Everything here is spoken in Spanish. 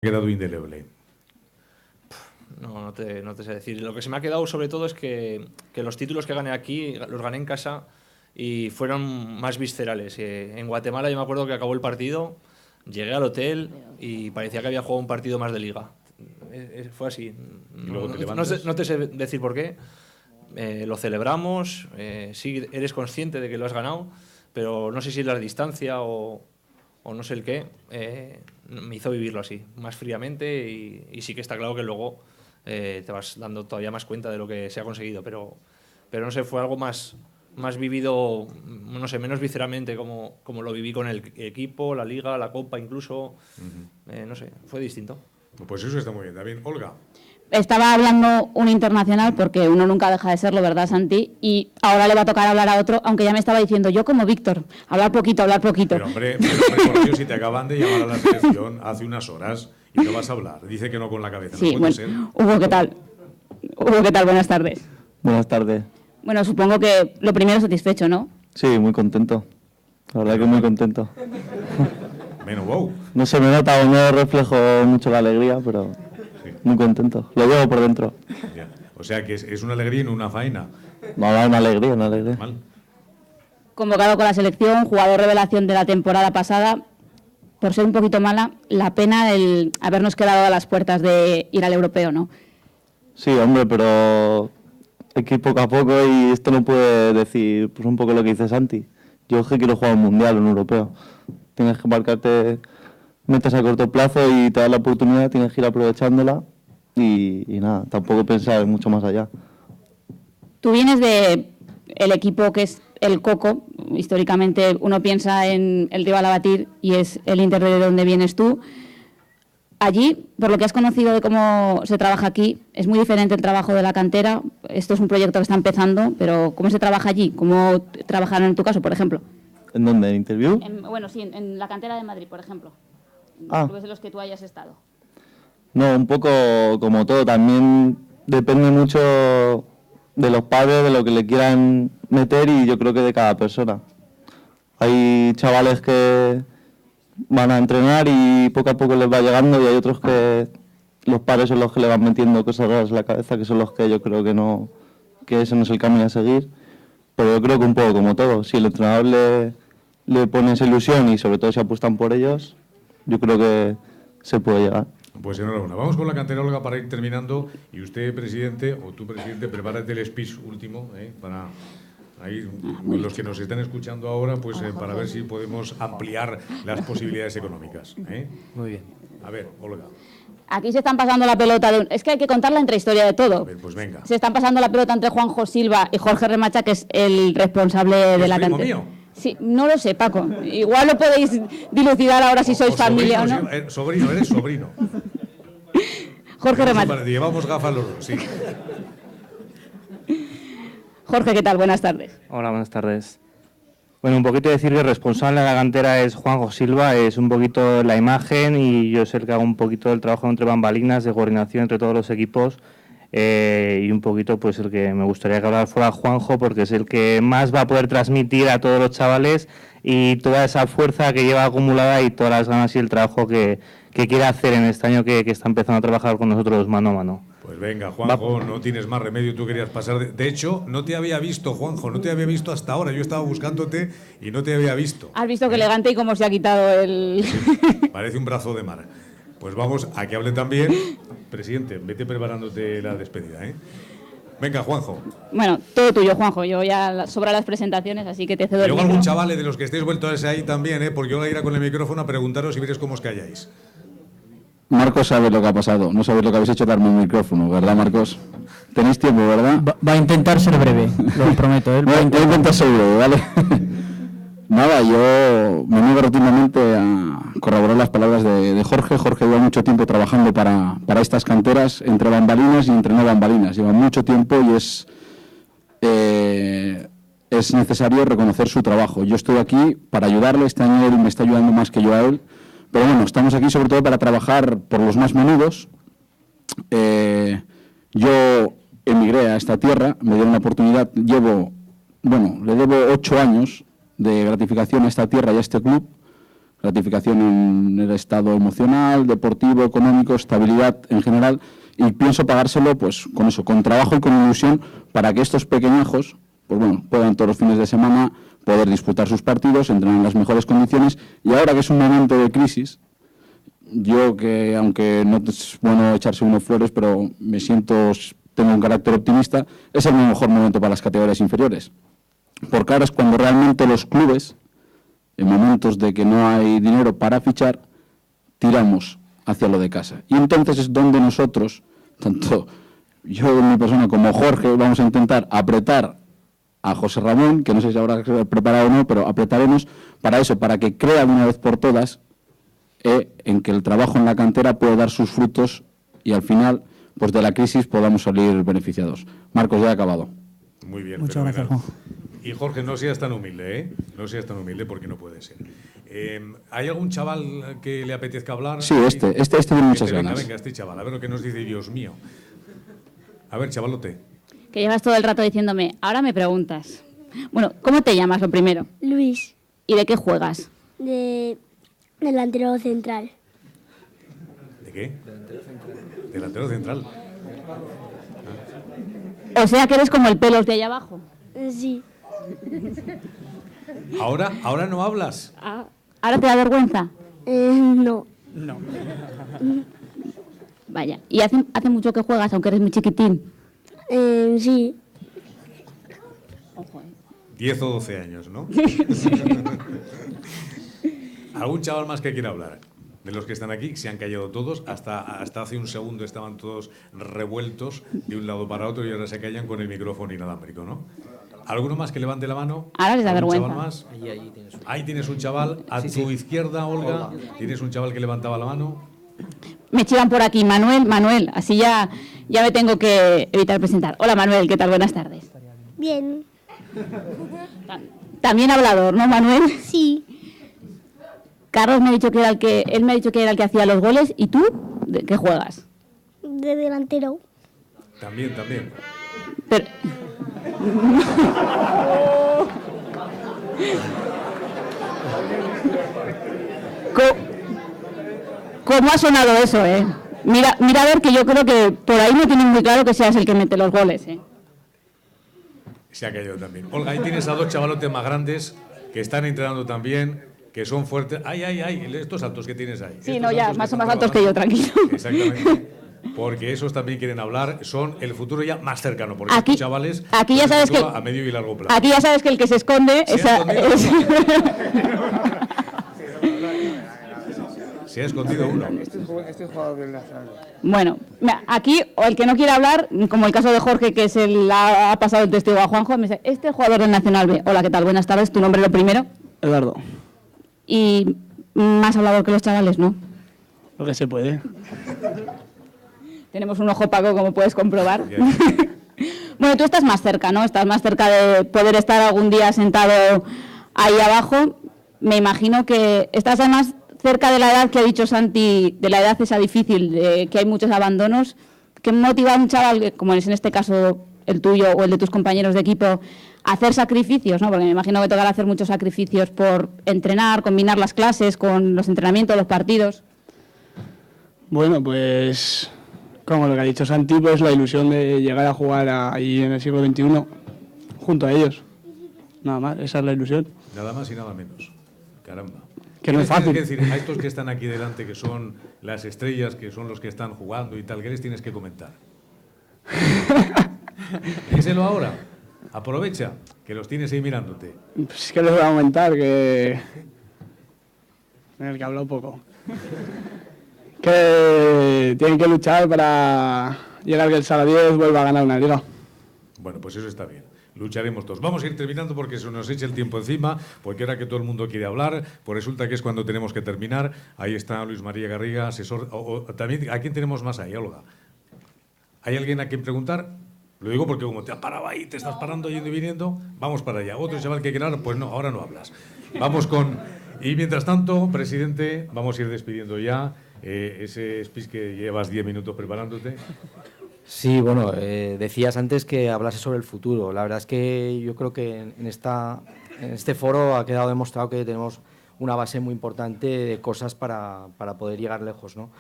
Quedado indeleble. No te sé decir. Lo que se me ha quedado sobre todo es que los títulos que gané aquí los gané en casa y fueron más viscerales. En Guatemala yo me acuerdo que acabó el partido, llegué al hotel y parecía que había jugado un partido más de liga. Fue así. No te sé decir por qué. Lo celebramos, sí eres consciente de que lo has ganado, pero no sé si es la distancia o no sé el qué, me hizo vivirlo así, más fríamente y sí que está claro que luego te vas dando todavía más cuenta de lo que se ha conseguido, pero no sé, fue algo más vivido, no sé, menos visceralmente como lo viví con el equipo, la liga, la copa incluso, no sé, fue distinto. Pues eso está muy bien, David. Olga. Estaba hablando un internacional, porque uno nunca deja de serlo, ¿verdad, Santi? Y ahora le va a tocar hablar a otro, aunque ya me estaba diciendo, yo como Víctor, hablar poquito. Pero hombre, por Dios, si te acaban de llamar a la selección hace unas horas y no vas a hablar, dice que no con la cabeza. Sí, no bueno, ser. Hugo, ¿qué tal? Hugo, ¿qué tal? Buenas tardes. Buenas tardes. Bueno, supongo que lo primero satisfecho, ¿no? Sí, muy contento. La verdad que muy contento. Menos wow. No se me nota o no reflejo mucho la alegría, pero sí, muy contento. Lo llevo por dentro. Ya. O sea que es una alegría y no una faena. No, una alegría. Mal. Convocado con la selección, jugador revelación de la temporada pasada. Por ser un poquito mala, la pena el habernos quedado a las puertas de ir al europeo, ¿no? Sí, hombre, pero hay que ir poco a poco y esto no puede decir pues un poco lo que dice Santi. Yo es que quiero jugar un mundial, un europeo. Tienes que marcarte metas a corto plazo y te das la oportunidad, tienes que ir aprovechándola y nada, tampoco pensar mucho más allá. Tú vienes de el equipo que es el Coco. Históricamente uno piensa en el rival a batir y es el Inter de donde vienes tú. Allí, por lo que has conocido de cómo se trabaja aquí, es muy diferente el trabajo de la cantera. Esto es un proyecto que está empezando, pero ¿cómo se trabaja allí? ¿Cómo trabajaron en tu caso, por ejemplo? ¿En dónde? ¿En Interview? Bueno, sí, en la cantera de Madrid, por ejemplo. En los clubes en los que tú hayas estado. No, un poco como todo. También depende mucho de los padres, de lo que le quieran meter y yo creo que de cada persona. Hay chavales que van a entrenar y poco a poco les va llegando y hay otros que los padres son los que le van metiendo cosas raras en la cabeza, que son los que yo creo que ese no es el camino a seguir. Pero yo creo que un poco como todo, si el entrenador le pone esa ilusión y sobre todo si apuestan por ellos, yo creo que se puede llegar. Pues enhorabuena. Vamos con la cantera, Olga, para ir terminando. Y usted, presidente, o tú, presidente, prepárate el speech último, para ahí, los que nos están escuchando ahora, pues para ver si podemos ampliar las posibilidades económicas. Muy bien. A ver, Olga. Aquí se están pasando la pelota. Es que hay que contar la intrahistoria de todo. A ver, pues venga. Se están pasando la pelota entre Juanjo Silva y Jorge Remacha, que es el responsable de la cantera. mío? Sí, no lo sé, Paco. Igual lo podéis dilucidar ahora si sois familia o no. Sí, sobrino, eres sobrino. Jorge Remacha. Llevamos gafas los dos, sí. Jorge, ¿qué tal? Buenas tardes. Hola, buenas tardes. Bueno, un poquito decir que el responsable de la cantera es Juanjo Silva, es un poquito la imagen y yo soy el que hago un poquito el trabajo entre bambalinas, de coordinación entre todos los equipos y un poquito pues el que me gustaría que hablara fuera Juanjo porque es el que más va a poder transmitir a todos los chavales y toda esa fuerza que lleva acumulada y todas las ganas y el trabajo que quiere hacer en este año que está empezando a trabajar con nosotros mano a mano. Pues venga, Juanjo, no tienes más remedio, tú querías pasar. De hecho, no te había visto, Juanjo, no te había visto hasta ahora. Yo estaba buscándote y no te había visto. Has visto qué elegante y cómo se ha quitado el... Sí, parece un brazo de mar. Pues vamos a que hable también. Presidente, vete preparándote la despedida, Venga, Juanjo. Bueno, todo tuyo, Juanjo. Yo ya sobra las presentaciones, así que te cedo el micro. micro. Algún chaval de los que estéis vueltos ahí también, porque yo voy a ir con el micrófono a preguntaros y veréis cómo os calláis. Marcos sabe lo que ha pasado, no sabéis lo que habéis hecho, darme un micrófono, ¿verdad, Marcos? Tenéis tiempo, ¿verdad? Va a intentar ser breve, lo prometo. Voy a intentar ser breve, ¿vale? Nada, yo me niego rotundamente a corroborar las palabras de Jorge. Jorge lleva mucho tiempo trabajando para estas canteras, entre bambalinas y entre no bambalinas. Lleva mucho tiempo y es necesario reconocer su trabajo. Yo estoy aquí para ayudarle, este año él me está ayudando más que yo a él. Pero bueno, estamos aquí sobre todo para trabajar por los más menudos. Yo emigré a esta tierra, me dieron la oportunidad, le debo 8 años de gratificación a esta tierra y a este club. gratificación en el estado emocional, deportivo, económico, estabilidad en general, y pienso pagárselo pues con eso, con trabajo y con ilusión, para que estos pequeñajos pues bueno, puedan todos los fines de semana poder disputar sus partidos, entrenar en las mejores condiciones, y ahora que es un momento de crisis, yo que, aunque no es bueno echarse unos flores, pero tengo un carácter optimista, es el mejor momento para las categorías inferiores. Porque ahora es cuando realmente los clubes, en momentos de que no hay dinero para fichar, tiramos hacia lo de casa. Y entonces es donde nosotros, tanto yo en mi persona como Jorge, vamos a intentar apretar a José Ramón, que no sé si habrá preparado o no, pero apretaremos para eso, para que crea de una vez por todas en que el trabajo en la cantera pueda dar sus frutos y al final, pues de la crisis podamos salir beneficiados. Marcos, ya he acabado. Muy bien. Muchas gracias, Juanjo. Y Jorge, no seas tan humilde, ¿eh? No seas tan humilde porque no puede ser. ¿Hay algún chaval que le apetezca hablar? Sí, este tiene muchas ganas. Venga, este chaval, a ver lo que nos dice, Dios mío. A ver, chavalote. Que llevas todo el rato diciéndome, ahora me preguntas. Bueno, ¿cómo te llamas lo primero? Luis, ¿Y de qué juegas? de delantero central. ¿De qué? Delantero central. O sea que eres como el pelos de allá abajo. Sí, ¿Ahora no hablas? ¿Ahora te da vergüenza? no, Vaya, ¿y hace mucho que juegas, aunque eres muy chiquitín? sí, 10 o 12 años, ¿no? ¿Algún chaval más que quiera hablar? De los que están aquí, se han callado todos, hasta hace un segundo estaban todos revueltos de un lado para otro y ahora se callan con el micrófono inalámbrico, ¿no? ¿Alguno más que levante la mano? Ahora les da ¿Algún vergüenza. chaval más? Ahí tienes un chaval. A tu izquierda, Olga, tienes un chaval que levantaba la mano. Me chivan por aquí, Manuel, así ya me tengo que evitar presentar. Hola Manuel, ¿qué tal? Buenas tardes. bien, También hablador, ¿no, Manuel? sí, Carlos me ha dicho que era él me ha dicho que era el que hacía los goles, ¿y tú? ¿De qué juegas? de delantero. También. Pero... ¿Cómo ha sonado eso, eh? Mira a ver, que yo creo que por ahí no tienen muy claro que seas el que mete los goles, eh. Se ha caído también. Olga, ahí tienes a dos chavalotes más grandes que están entrenando también, que son fuertes. ¡Ay! Estos altos que tienes ahí. Sí, Estos no, ya, altos más que o más están altos que yo, tranquilo. Exactamente. Porque esos también quieren hablar, son el futuro ya más cercano, porque Aquí- estos chavales aquí ya son el sabes futuro que- a medio y largo plazo. Aquí ya sabes que el que se esconde... Se ha esa- escondido es- Se ha escondido uno. Este jugador del Nacional. Bueno, mira, aquí, o el que no quiere hablar, como el caso de Jorge, que ha pasado el testigo a Juanjo, me dice, este es jugador del Nacional B. Hola, ¿qué tal? Buenas tardes, tu nombre lo primero. Eduardo, Y más hablador que los chavales, ¿no? lo que se puede. Tenemos un ojo opaco, como puedes comprobar. Ya. Bueno, tú estás más cerca, ¿no? Estás más cerca de poder estar algún día sentado ahí abajo. Me imagino que estás además cerca de la edad que ha dicho Santi, de la edad esa difícil, de que hay muchos abandonos. ¿Qué motiva a un chaval, como es en este caso el tuyo o el de tus compañeros de equipo, a hacer sacrificios, ¿no? Porque me imagino que tocará hacer muchos sacrificios por entrenar, combinar las clases con los entrenamientos, los partidos. Bueno, pues como lo que ha dicho Santi, pues la ilusión de llegar a jugar ahí en el siglo XXI junto a ellos. Nada más, esa es la ilusión. Nada más y nada menos. Caramba. Que no es ¿Qué les fácil. tienes que decir a estos que están aquí delante, que son las estrellas, que son los que están jugando y tal? ¿Qué les tienes que comentar? Díselo ahora. Aprovecha, que los tienes ahí mirándote. Pues que les voy a aumentar, que... En el que hablo poco. Que tienen que luchar para llegar que el Sala 10 vuelva a ganar una liga. Bueno, pues eso está bien. Lucharemos todos. Vamos a ir terminando porque se nos echa el tiempo encima, porque ahora que todo el mundo quiere hablar, pues resulta que es cuando tenemos que terminar. Ahí está Luis María Garriga, asesor. También, ¿a quién tenemos más ahí, Olga? ¿Hay alguien a quien preguntar? Lo digo porque como te has parado ahí, te estás parando yendo y viniendo, vamos para allá. Otro chaval que quiera hablar, pues no, ahora no hablas. Vamos con... Y mientras tanto, presidente, vamos a ir despidiendo ya. Ese speech que llevas 10 minutos preparándote. Sí, bueno, decías antes que hablase sobre el futuro. La verdad es que yo creo que en este foro ha quedado demostrado que tenemos una base muy importante de cosas para poder llegar lejos, ¿no?